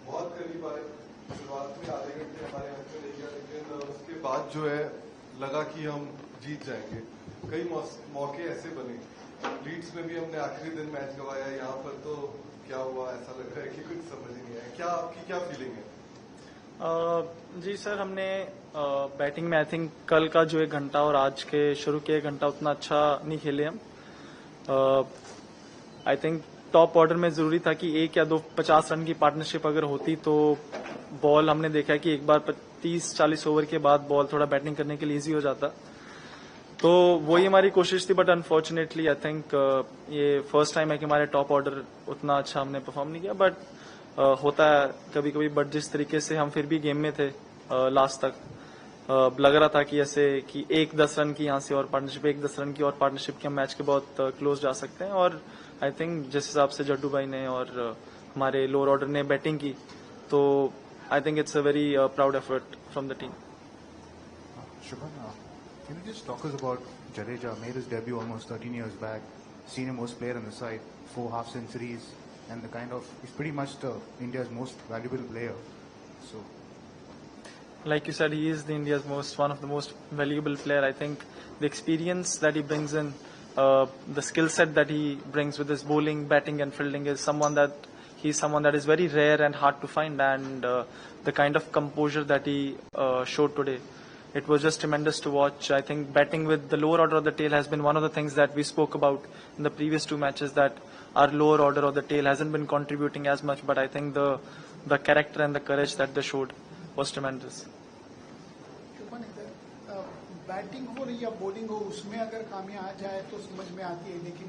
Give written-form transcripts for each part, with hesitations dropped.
बहुत करीब आए, शुरुआत में आधे घंटे हमारे हाथ में रह गया, लेकिन उसके बाद जो है लगा कि हम जीत जाएंगे। कई मौके ऐसे बने, लीड्स में भी हमने आखिरी दिन मैच गवाया, यहाँ पर तो क्या हुआ ऐसा लग रहा है कि कुछ समझ ही नहीं आया। क्या आपकी क्या फीलिंग है? जी सर, हमने बैटिंग में आई थिंक कल का जो 1 घंटा और आज के शुरू के 1 घंटा उतना अच्छा नहीं खेले हम। आई थिंक टॉप ऑर्डर में जरूरी था कि 1 या 2 50 रन की पार्टनरशिप अगर होती तो बॉल हमने देखा कि एक बार 30-40 ओवर के बाद बॉल थोड़ा बैटिंग करने के लिए इजी हो जाता, तो वही हमारी कोशिश थी। बट अनफॉर्चुनेटली आई थिंक ये फर्स्ट टाइम है कि हमारे टॉप ऑर्डर उतना अच्छा हमने परफॉर्म नहीं किया। बट होता है कभी कभी। बट जिस तरीके से हम फिर भी गेम में थे लास्ट तक, लग रहा था कि ऐसे कि 1-10 रन की यहाँ से और पार्टनरशिप, 1-10 रन की और पार्टनरशिप की हम मैच के बहुत क्लोज जा सकते हैं। और आई थिंक जिस हिसाब से जड्डू भाई ने और हमारे लोअर ऑर्डर ने बैटिंग की, तो I think it's a very proud effort from the team. Shubman, can you just talk us about Jadeja? Made his debut almost 13 years back. Senior most player on the side, 4 half centuries, and he's pretty much India's most valuable player. So, like you said, he is one of the most valuable player. I think the experience that he brings in, the skill set that he brings with his bowling, batting, and fielding is someone that is very rare and hard to find. And the kind of composure that he showed today, it was just tremendous to watch. I think batting with the lower order of the tail has been one of the things that we spoke about in the previous 2 matches, that our lower order of the tail hasn't been contributing as much. But I think the character and the courage that they showed was tremendous. Batting हो या bowling हो, उसमें अगर खामियां आ जाए तो समझ में आती है, लेकिन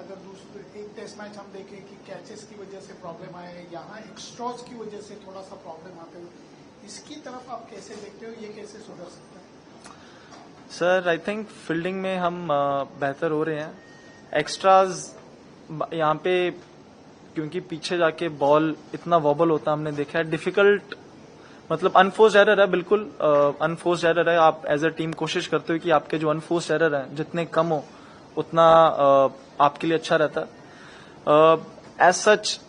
अगर दूसरे एक टेस्ट मैच हम देखें कि कैचेस की वजह से प्रॉब्लम आए, यहाँ एक्स्ट्रॉज की वजह से थोड़ा सा प्रॉब्लम आते हो, इसकी तरफ आप कैसे देखते हो? ये कैसे सुधर सकता है? सर, आई थिंक फील्डिंग में हम बेहतर हो रहे हैं। एक्स्ट्राज यहाँ पे क्योंकि पीछे जाके बॉल इतना वॉबल होता हमने देखा है, डिफिकल्ट, मतलब अनफोर्स्ड एरर है, बिल्कुल अनफोर्स्ड एरर है। आप एज अ टीम कोशिश करते हो कि आपके जो अनफोर्स्ड एरर है जितने कम हो उतना आपके लिए अच्छा रहता है। एज सच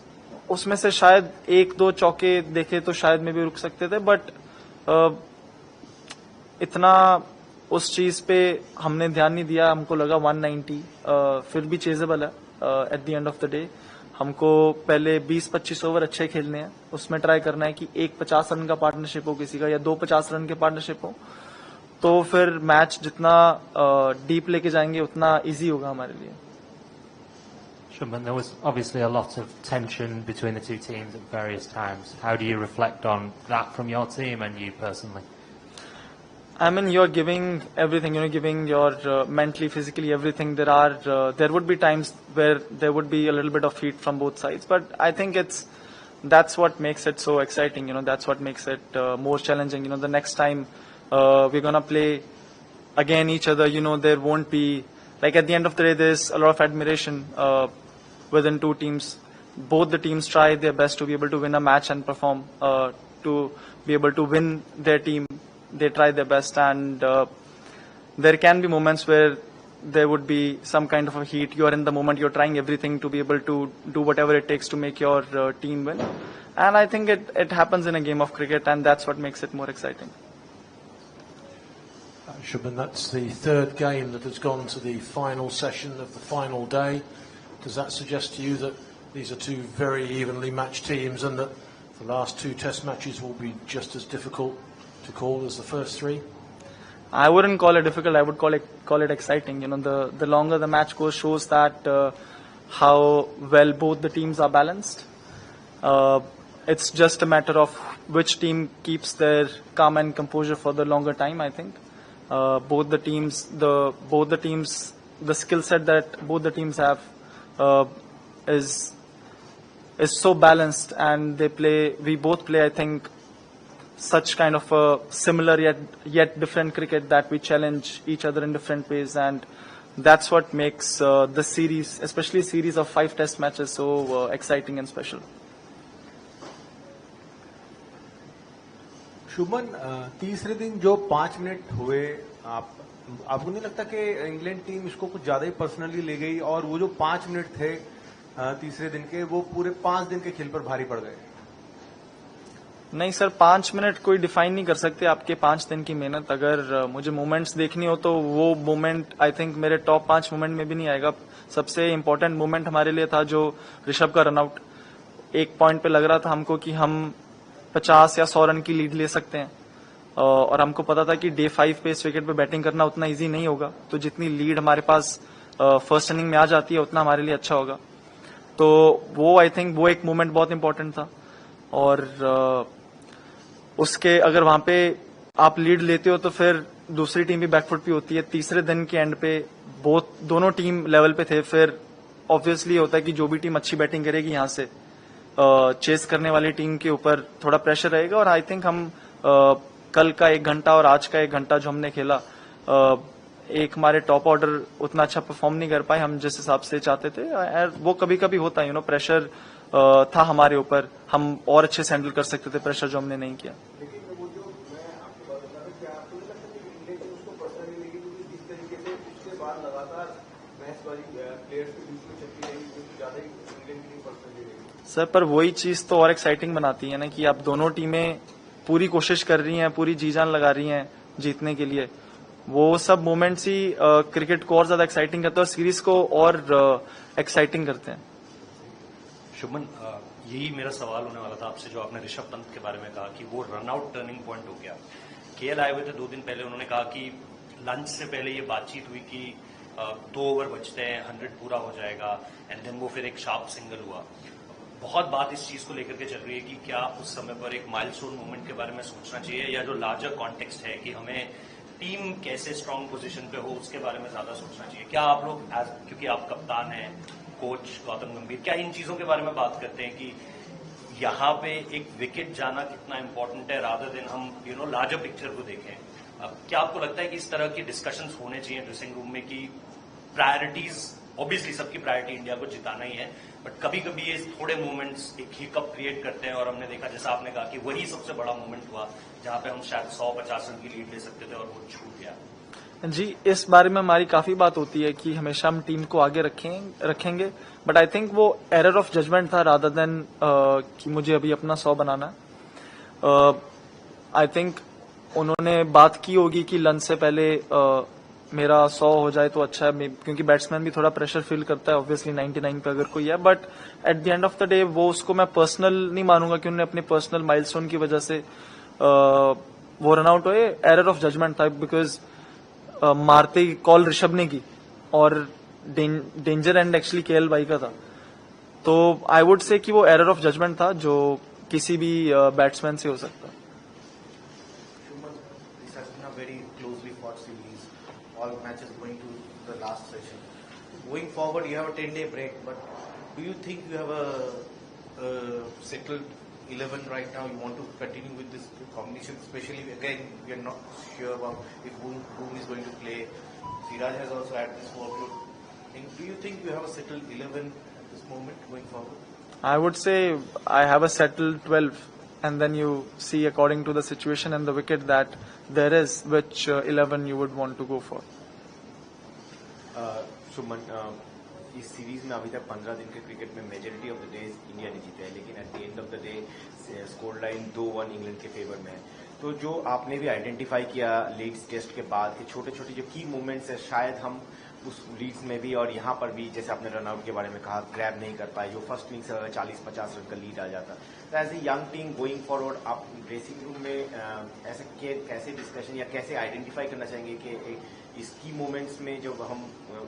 उसमें से शायद 1-2 चौके देखे तो शायद में भी रुक सकते थे, बट इतना उस चीज पे हमने ध्यान नहीं दिया। हमको लगा 190 फिर भी चेजेबल है at the end of the day. हमको पहले 20-25 ओवर अच्छे खेलने हैं, उसमें ट्राई करना है कि 1 50 रन का पार्टनरशिप हो किसी का, या 2 50 रन के पार्टनरशिप हो, तो फिर मैच जितना डीप लेके जाएंगे उतना इजी होगा हमारे लिए। Shubman, there was obviously a lot of tension between the two teams at various times. How do you reflect on that from your team and you personally? I mean, you're giving everything, giving your mentally, physically, everything. There would be times where there would be a little bit of heat from both sides, but I think that's what makes it so exciting. That's what makes it more challenging. The next time we're gonna play again each other. There won't be, like, at the end of the day, there's a lot of admiration within two teams. Both the teams try their best to be able to win a match and perform, to be able to win their team. They try their best, and there can be moments where there would be some kind of a heat. You are in the moment, you're trying everything to be able to do whatever it takes to make your team win. And I think it happens in a game of cricket, and that's what makes it more exciting. Shubman, that's the 3rd game that has gone to the final session of the final day. Does that suggest to you that these are 2 very evenly matched teams, and that the last 2 test matches will be just as difficult to call as the first 3? I wouldn't call it difficult. I would call it exciting. The longer the match goes shows that how well both the teams are balanced. It's just a matter of which team keeps their calm and composure for the longer time. I think both the teams, the skill set that both the teams have is so balanced, and we both play, I think, such kind of a similar yet different cricket that we challenge each other in different ways, and that's what makes the series, especially a series of 5 test matches, so exciting and special. Shubman, तीसरे दिन जो 5 minute हुए, आपको नहीं लगता कि England team इसको कुछ ज्यादा ही पर्सनली ले गई और वो जो 5 मिनट थे तीसरे दिन के, वो पूरे 5 दिन के खेल पर भारी पड़ गए? नहीं सर, 5 मिनट कोई डिफाइन नहीं कर सकते आपके 5 दिन की मेहनत। अगर मुझे मोमेंट्स देखनी हो तो वो मोमेंट आई थिंक मेरे टॉप 5 मोमेंट में भी नहीं आएगा। सबसे इम्पोर्टेंट मोमेंट हमारे लिए था जो ऋषभ का रनआउट। एक पॉइंट पे लग रहा था हमको कि हम 50 या 100 रन की लीड ले सकते हैं, और हमको पता था कि डे 5 पे इस विकेट पे बैटिंग करना उतना इजी नहीं होगा, तो जितनी लीड हमारे पास फर्स्ट इनिंग में आ जाती है उतना हमारे लिए अच्छा होगा। तो वो आई थिंक वो एक मोमेंट बहुत इंपॉर्टेंट था। और उसके अगर वहां पे आप लीड लेते हो तो फिर दूसरी टीम भी बैकफुट पे होती है। तीसरे दिन के एंड पे दोनों टीम लेवल पे थे, फिर ऑब्वियसली होता है कि जो भी टीम अच्छी बैटिंग करेगी यहाँ से चेस करने वाली टीम के ऊपर थोड़ा प्रेशर रहेगा। और आई थिंक हम कल का 1 घंटा और आज का 1 घंटा जो हमने खेला, एक हमारे टॉप ऑर्डर उतना अच्छा परफॉर्म नहीं कर पाए हम जिस हिसाब से चाहते थे। वो कभी कभी होता है, प्रेशर था हमारे ऊपर, हम और अच्छे से हैंडल कर सकते थे प्रेशर जो हमने नहीं किया। लेकिन वो जो मैं आपको बात बता रहा हूं, क्या आपको नहीं लगता कि इंग्लैंड टीम उसको पर्सनली लेगी, क्योंकि जिस तरीके से उसके बाद लगातार मैच वाली प्लेयर्स के बीच में चलती रही, कुछ ज्यादा ही इंग्लैंड की टीम पर्सनली लेगी? सर, पर वही चीज तो और एक्साइटिंग बनाती है ना कि आप दोनों टीमें पूरी कोशिश कर रही हैं, पूरी जी जान लगा रही हैं जीतने के लिए। वो सब मोमेंट्स ही क्रिकेट को और ज्यादा एक्साइटिंग करते हैं और सीरीज को और एक्साइटिंग करते हैं। शुभमन, यही मेरा सवाल होने वाला था आपसे, जो आपने ऋषभ पंत के बारे में कहा कि वो रनआउट टर्निंग पॉइंट हो गया। केएल आए हुए थे 2 दिन पहले, उन्होंने कहा कि लंच से पहले ये बातचीत हुई कि 2 ओवर बचते हैं, 100 पूरा हो जाएगा, एंड देन वो फिर एक शार्प सिंगल हुआ। बहुत बात इस चीज को लेकर के चल रही है कि क्या उस समय पर एक माइलस्टोन मोमेंट के बारे में सोचना चाहिए, या जो लार्जर कॉन्टेक्स्ट है कि हमें टीम कैसे स्ट्रांग पोजीशन पे हो उसके बारे में ज्यादा सोचना चाहिए? क्या आप लोग क्योंकि आप कप्तान हैं, कोच गौतम गंभीर, क्या इन चीजों के बारे में बात करते हैं कि यहाँ पे एक विकेट जाना कितना इंपॉर्टेंट है, रादर देन हम लार्जर पिक्चर को देखें? क्या आपको लगता है कि इस तरह की डिस्कशंस होने चाहिए ड्रेसिंग रूम में कि प्रायोरिटीज, ऑब्वियसली सबकी प्रायोरिटी इंडिया को जिताना ही है, बट कभी कभी ये थोड़े मोमेंट्स एक हिकअप क्रिएट करते हैं, और हमने देखा जैसा आपने कहा कि वही सबसे बड़ा मोमेंट हुआ जहां पे हम शायद 150 रन की लीड ले सकते थे और वो छूट गया। जी, इस बारे में हमारी काफी बात होती है कि हमेशा हम टीम को आगे रखेंगे, बट आई थिंक वो एरर ऑफ जजमेंट था रादर देन कि मुझे अभी अपना 100 बनाना। आई थिंक उन्होंने बात की होगी कि लंच से पहले मेरा 100 हो जाए तो अच्छा है, क्योंकि बैट्समैन भी थोड़ा प्रेशर फील करता है ऑब्वियसली 99 पे अगर कोई है, but at the end of the day वो उसको मैं पर्सनल नहीं मानूंगा कि उन्होंने अपने पर्सनल माइलस्टोन की वजह से वो रनआउट हुए। एरर ऑफ जजमेंट था, बिकॉज मारते ही कॉल ऋषभ ने की और डेंजर एंड एक्चुअली केएल भाई का था। तो आई वुड से कि वो एरर ऑफ जजमेंट था जो किसी भी बैट्समैन से हो सकता है। This has been a very closely fought series. All matches going to the last session. Going forward, you have a 10-day break, but do you think you have a settled 11 right now? You want to continue with this combination, especially again we are not sure about if Boom is going to play. Siraj has also had this workload. And do you think you have a settled 11 at this moment going forward? I would say I have a settled 12, and then you see according to the situation and the wicket that there is, which 11 you would want to go for. Shubman, इस series में अभी तक 15 दिन के cricket में majority of the days India ने जीता है, लेकिन at the end of the day score line 2-1 England के फेवर में है। तो जो आपने भी आइडेंटिफाई किया लीड्स टेस्ट के बाद के छोटे छोटे जो की मूवमेंट्स है, शायद हम उस लीड्स में भी और यहाँ पर भी, जैसे आपने रनआउट के बारे में कहा, ग्रैब नहीं कर पाए, जो फर्स्ट इनिंग से 40-50 रन का लीड आ जाता। तो as a young team going forward, आप ड्रेसिंग रूम में ऐसे कैसे डिस्कशन या कैसे आइडेंटिफाई करना चाहेंगे कि इस की मोमेंट्स में जो हम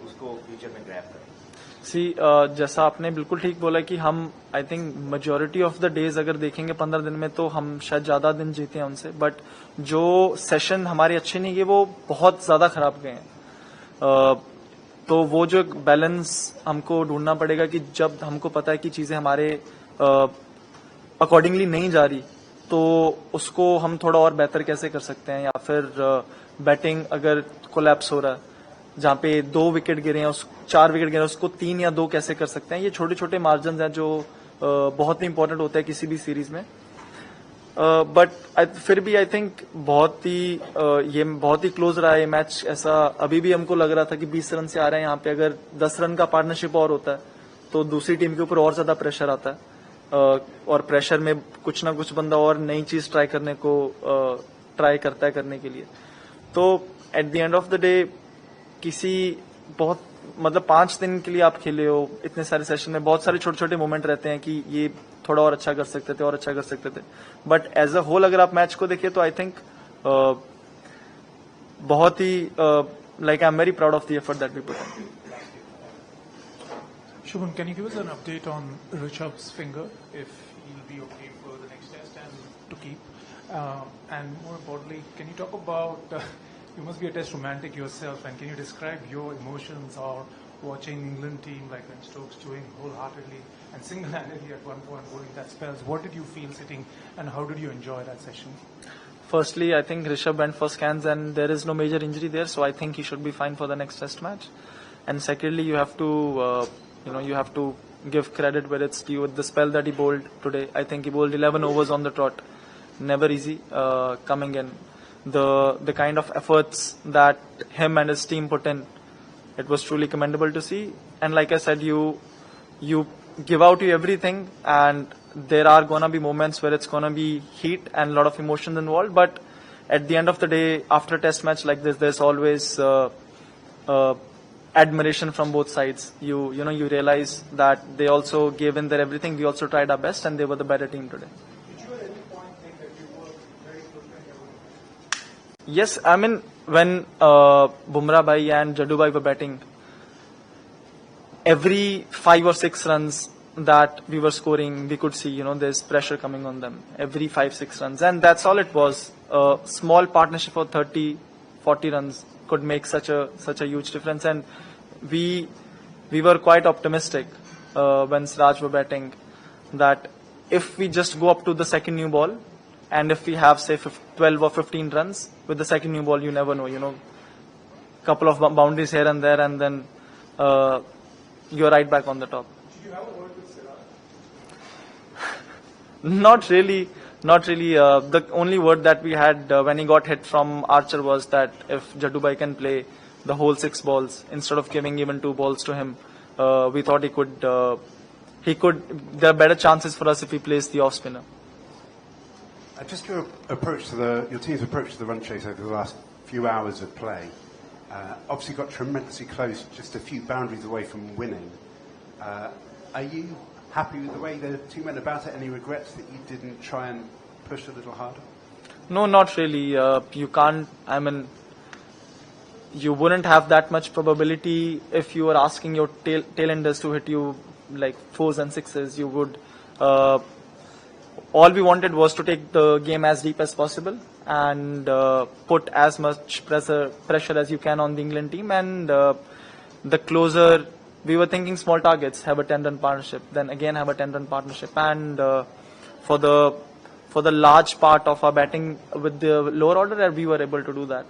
उसको फ्यूचर में ग्रैब करें? जैसा आपने बिल्कुल ठीक बोला कि हम I think majority of the days अगर देखेंगे 15 दिन में तो हम शायद ज्यादा दिन जीते हैं उनसे, बट जो सेशन हमारे अच्छे नहीं गए वो बहुत ज्यादा खराब गए हैं। तो वो जो बैलेंस हमको ढूंढना पड़ेगा कि जब हमको पता है कि चीजें हमारे अकॉर्डिंगली नहीं जा रही तो उसको हम थोड़ा और बेहतर कैसे कर सकते हैं, या फिर बैटिंग अगर कोलैप्स हो रहा है जहां पे 2 विकेट गिरे हैं, 4 विकेट गिरे हैं, उसको 3 या 2 कैसे कर सकते हैं। ये छोटे छोटे मार्जिन हैं जो बहुत ही इंपॉर्टेंट होता है किसी भी सीरीज में। बट फिर भी आई थिंक ये बहुत ही क्लोज रहा है मैच. ऐसा अभी भी हमको लग रहा था कि 20 रन से आ रहे हैं यहाँ पे. अगर 10 रन का पार्टनरशिप और होता है तो दूसरी टीम के ऊपर और ज्यादा प्रेशर आता है. और प्रेशर में कुछ ना कुछ बंदा और नई चीज ट्राई करने को ट्राई करता है करने के लिए. तो at the end of the day किसी बहुत मतलब 5 दिन के लिए आप खेले हो, इतने सारे सेशन में बहुत सारे छोटे छोटे मोमेंट रहते हैं कि ये थोड़ा और अच्छा कर सकते थे और अच्छा कर सकते थे. बट एज अ होल अगर आप मैच को देखिए तो आई थिंक बहुत ही like I am very proud of the effort that we put in. Shubman, can you give us an update on Rishabh's finger, if he'll be okay for the next test and to keep? And more importantly, can you talk about, you must be a test romantic yourself, and can you describe your emotions or watching England team like Ben Stokes doing wholeheartedly and single-handedly at one point bowling that spells? What did you feel sitting and how did you enjoy that session? Firstly, I think Rishabh went for scans and there is no major injury there, so I think he should be fine for the next test match. And secondly, you have to you have to give credit where it's due with the spell that he bowled today. I think he bowled 11 overs on the trot. Never easy coming in. The kind of efforts that him and his team put in, it was truly commendable to see. And like I said, you give out everything, and there are gonna be moments where it's gonna be heat and a lot of emotions involved. But at the end of the day, after a test match like this, there's always admiration from both sides. You realize that they also gave in their everything. We also tried our best, and they were the better team today. Did you at any point think that you were very good when you were? Yes, I mean when Bumrah bhai and Jaddu bhai were batting, every 5 or 6 runs that we were scoring, we could see there's pressure coming on them. Every 5-6 runs, and that's all it was. A small partnership for 30-40 runs could make such a huge difference. And we were quite optimistic when Siraj were batting that if we just go up to the second new ball, and if we have say 12 or 15 runs with the second new ball, you never know, couple of boundaries here and there, and then you're right back on the top. Did you have a word with Siraj? Not really. The only word that we had when he got hit from Archer was that if Jaddu bhai can play the whole 6 balls instead of giving even 2 balls to him, we thought he could. There are better chances for us if he plays the off spinner. Just your team's approach to the run chase over the last few hours of play. Obviously got tremendously close, just a few boundaries away from winning. Are you happy with the way the team went about it? Any regrets that you didn't try and push a little harder? No, not really. You can't. I mean, you wouldn't have that much probability if you were asking your tailenders to hit you like 4s and 6s. You would. All we wanted was to take the game as deep as possible and put as much pressure as you can on the England team. And the closer, we were thinking small targets, have a 10-run partnership, then again have a 10-run partnership. And for the large part of our batting with the lower order, we were able to do that.